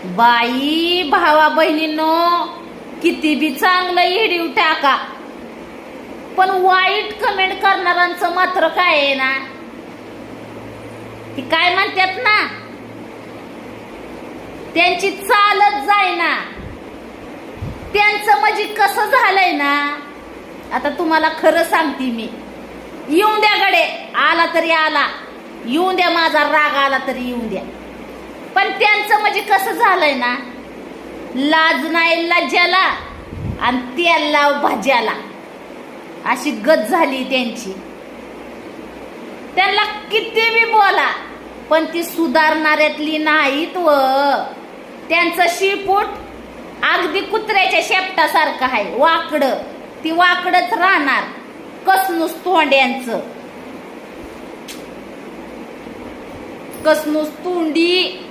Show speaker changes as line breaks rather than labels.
बाई भावा बहिणींनो, किती बी चांगलं हिडीव टाका, पण वाईट कमेंट करणाऱ्यांचं मात्र काय आहे ना, ती काय म्हणतात ना, त्यांची चालत जायना. त्यांचं म्हणजे कसं झालंय ना, आता तुम्हाला खरं सांगते मी, येऊन द्या गडे, आला तरी आला, येऊन द्या, माझा राग आला तरी येऊन द्या, पण त्यांचं म्हणजे कसं झालंय ना, लाज नाही लज्जाला आणि तेल लाव भाज्याला, अशी गत झाली त्यांची. त्यांना किती बी बोला, पण ती सुधारणाऱ्यातली नाहीत. व त्यांचं शिपूट अगदी कुत्र्याच्या शेपटासारखं आहे, वाकडं, ती वाकडच राहणार, कसनूस तोंड्यांचं, कसनूस तोंडी.